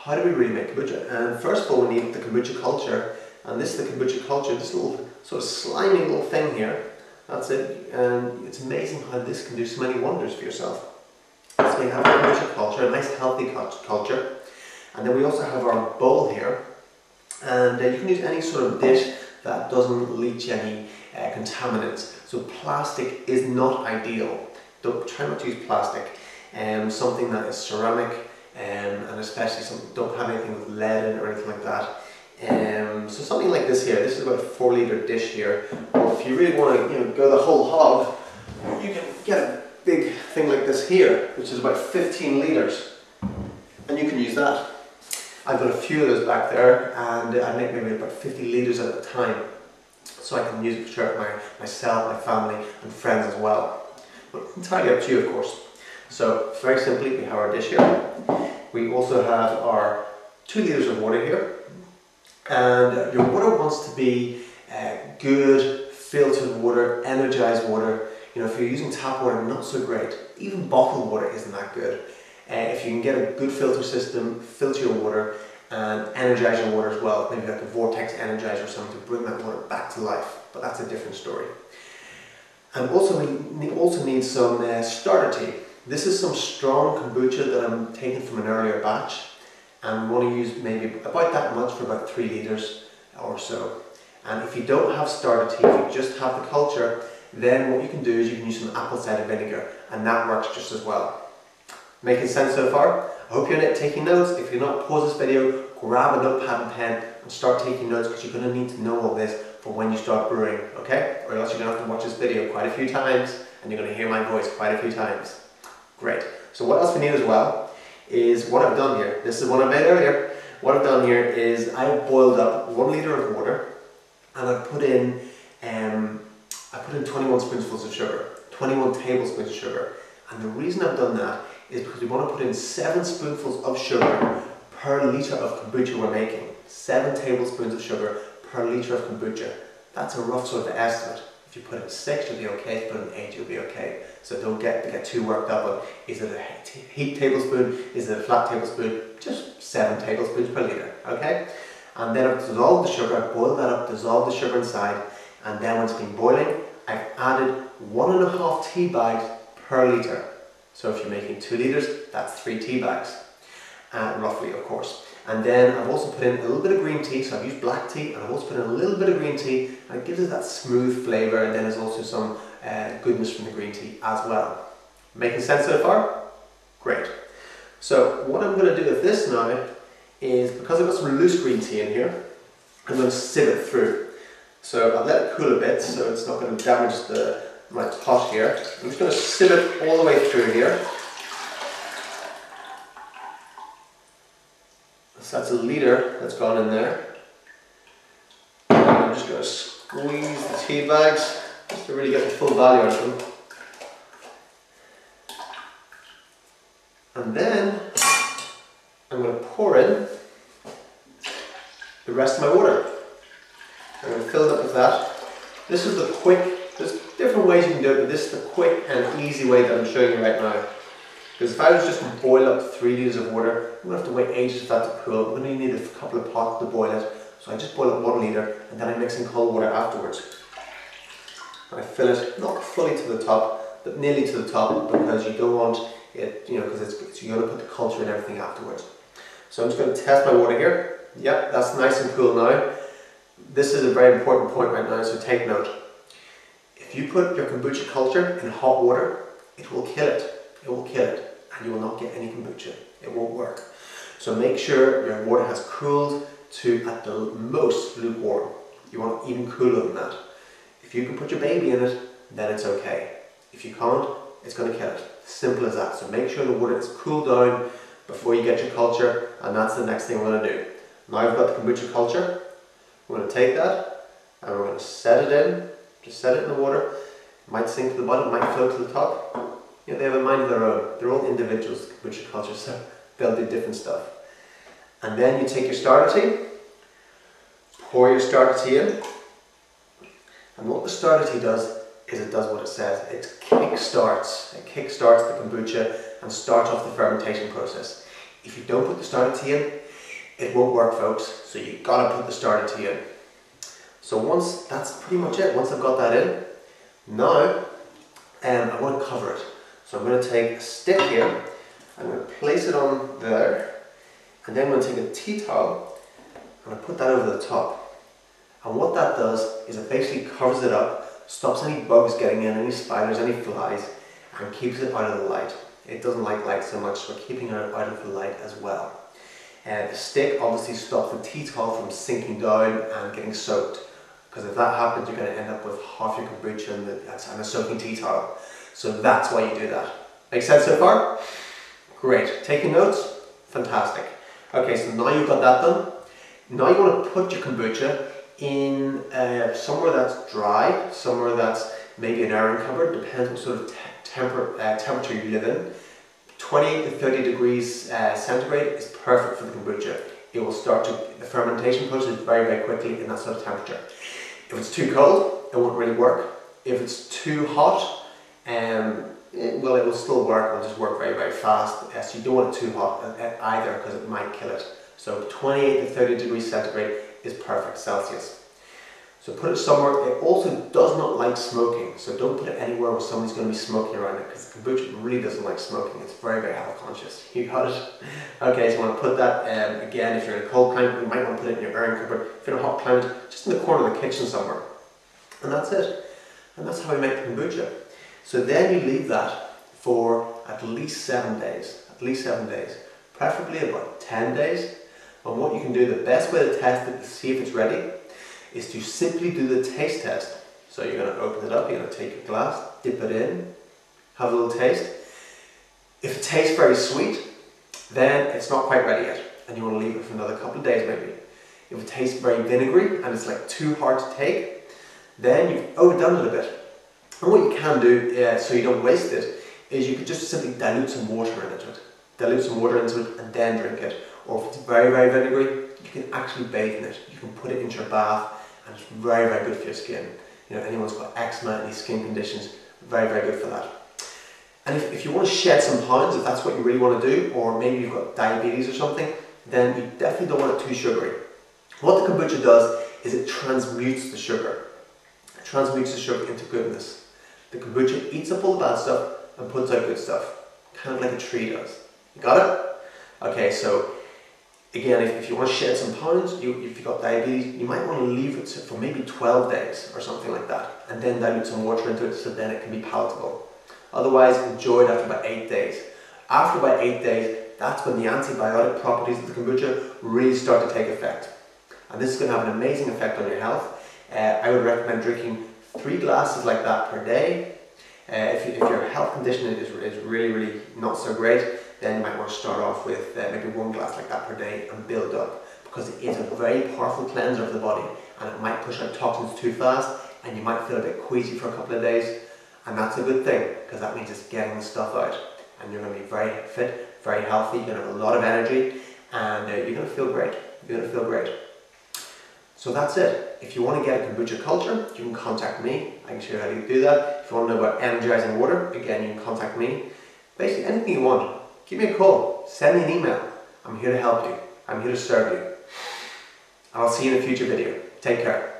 how do we really make kombucha? And first of all, we need the kombucha culture, and this is the kombucha culture, this little sort of slimy little thing here. That's it, and it's amazing how this can do so many wonders for yourself. So we have our kombucha culture, a nice healthy culture, and then we also have our bowl here, and you can use any sort of dish that doesn't leach any contaminants. So plastic is not ideal. Don't try not to use plastic. Something that is ceramic, and especially don't have anything with lead in it or anything like that. So something like this here. This is about a 4-litre dish here. Or if you really want to, go the whole hog, you can get a big thing like this here, which is about 15 litres, and you can use that. I've got a few of those back there, and I make maybe about 50 litres at a time, so I can use it for myself, my family, and friends as well. But it's entirely up to you, of course. So very simply, we have our dish here. We also have our 2 litres of water here, and your water wants to be good, filtered water, energized water. If you're using tap water, not so great. Even bottled water isn't that good. If you can get a good filter system, filter your water and energize your water as well. Maybe like a vortex energizer or something to bring that water back to life, but that's a different story. And also we also need some starter tea. This is some strong kombucha that I'm taking from an earlier batch, and I want to use maybe about that much for about 3 litres or so. And if you don't have starter tea, if you just have the culture, then what you can do is you can use some apple cider vinegar, and that works just as well. Making sense so far? I hope you're taking notes. If you're not, pause this video, grab a notepad and pen and start taking notes, because you're going to need to know all this for when you start brewing, okay? Or else you're going to have to watch this video quite a few times and you're going to hear my voice quite a few times. Great. So what else we need as well is what I've done here. This is what I made earlier. What I've done here is I boiled up 1 litre of water, and I put in 21 spoonfuls of sugar, 21 tablespoons of sugar. And the reason I've done that is because we want to put in 7 spoonfuls of sugar per litre of kombucha we're making. 7 tablespoons of sugar per litre of kombucha. That's a rough sort of estimate. If you put in 6, you'll be okay. If you put in 8, you'll be okay. So don't get too worked up on, is it a heat tablespoon, is it a flat tablespoon? Just 7 tablespoons per litre, okay? And then I've dissolved the sugar, I've boiled that up, dissolved the sugar inside, and then when it's been boiling, I've added 1.5 tea bags per litre. So if you're making 2 litres, that's 3 tea bags, roughly, of course. And then I've also put in a little bit of green tea, so I've used black tea, and I've also put in a little bit of green tea, and it gives it that smooth flavour, and then there's also some goodness from the green tea as well. Making sense so far? Great. So what I'm going to do with this now is, because I've got some loose green tea in here, I'm going to sieve it through. So I've let it cool a bit, so it's not going to damage my pot here. I'm just going to sieve it all the way through here. So that's 1 litre that's gone in there. And I'm just going to squeeze the tea bags just to really get the full value out of them. And then I'm going to pour in the rest of my water. I'm going to fill it up with that. This is the quick, there's different ways you can do it, but this is the quick and easy way that I'm showing you right now. Because if I was just going to boil up 3 litres of water, I'm going to have to wait ages for that to cool. I'm going to need a couple of pots to boil it. So I just boil up 1 litre, and then I mix in cold water afterwards. I fill it, not fully to the top, but nearly to the top, because you don't want it, because you're going to put the culture and everything afterwards. So I'm just going to test my water here. Yep, that's nice and cool now. This is a very important point right now, so take note. If you put your kombucha culture in hot water, it will kill it. It will kill it, and you will not get any kombucha. It won't work. So make sure your water has cooled to at the most lukewarm. You want it even cooler than that. If you can put your baby in it, then it's okay. If you can't, it's going to kill it. Simple as that. So make sure the water is cooled down before you get your culture, and that's the next thing we're going to do. Now I've got the kombucha culture. We're going to take that and we're going to set it in. Just set it in the water. It might sink to the bottom, it might float to the top. They have a mind of their own. They're all individuals, the kombucha culture, so they'll do different stuff. And then you take your starter tea, pour your starter tea in, and what the starter tea does is it does what it says. It kickstarts the kombucha and starts off the fermentation process. If you don't put the starter tea in, it won't work, folks. So you gotta put the starter tea in. So once, that's pretty much it. Once I've got that in, now I want to cover it. So I'm going to take a stick here, I'm going to place it on there, and then I'm going to take a tea towel and I put that over the top. And what that does is it basically covers it up, stops any bugs getting in, any spiders, any flies, and keeps it out of the light. It doesn't like light so much, so we're keeping it out of the light as well. The stick obviously stops the tea towel from sinking down and getting soaked. Because if that happens, you're going to end up with half your kombucha and a soaking tea towel. So that's why you do that. Make sense so far? Great. Taking notes? Fantastic. Okay, so now you've got that done. Now you want to put your kombucha in somewhere that's dry, somewhere that's maybe an airing cupboard, depends what sort of temperature you live in. 28 to 30 degrees centigrade is perfect for the kombucha. It will start to, the fermentation process very, very quickly in that sort of temperature. If it's too cold, it won't really work. If it's too hot, well, it will still work, it'll just work very, very fast. So you don't want it too hot either because it might kill it. So 28 to 30 degrees centigrade is perfect, Celsius. So put it somewhere. It also does not like smoking, so don't put it anywhere where somebody's going to be smoking around it, because kombucha really doesn't like smoking. It's very, very health conscious. You got it? Okay, so I want to put that, again, if you're in a cold climate, you might want to put it in your airing cupboard. If you're in a hot climate, just in the corner of the kitchen somewhere. And that's it. And that's how we make kombucha. So then you leave that for at least 7 days. At least 7 days. Preferably about 10 days. And what you can do, the best way to test it to see if it's ready, is to simply do the taste test. So you're going to open it up, you're going to take your glass, dip it in, have a little taste. If it tastes very sweet, then it's not quite ready yet, and you want to leave it for another couple of days maybe. If it tastes very vinegary and it's like too hard to take, then you've overdone it a bit. And what you can do, so you don't waste it, is you could just simply dilute some water into it. Dilute some water into it and then drink it. Or if it's very, very vinegary, you can actually bathe in it. You can put it into your bath, and it's very, very good for your skin. You know, anyone's got eczema, any skin conditions, very, very good for that. And if you want to shed some pounds, if that's what you really want to do, or maybe you've got diabetes or something, then you definitely don't want it too sugary. What the kombucha does is it transmutes the sugar. It transmutes the sugar into goodness. The kombucha eats up all the bad stuff and puts out good stuff, kind of like a tree does. You got it? Okay, so again, if you want to shed some pounds, if you've got diabetes, you might want to leave it for maybe 12 days or something like that, and then dilute some water into it so then it can be palatable. Otherwise, enjoy it after about 8 days. After about 8 days, that's when the antibiotic properties of the kombucha really start to take effect. And this is going to have an amazing effect on your health. I would recommend drinking 3 glasses like that per day. If your health condition is really, really not so great, then you might want to start off with maybe 1 glass like that per day and build up, because it is a very powerful cleanser of the body, and it might push out toxins too fast and you might feel a bit queasy for a couple of days, and that's a good thing because that means it's getting the stuff out, and you're going to be very fit, very healthy, you're going to have a lot of energy, and you're going to feel great. You're going to feel great. So that's it. If you want to get a kombucha culture, you can contact me. I can show you how to do that. If you want to know about energizing water, again, you can contact me. Basically, anything you want. Give me a call, send me an email. I'm here to help you. I'm here to serve you. And I'll see you in a future video. Take care.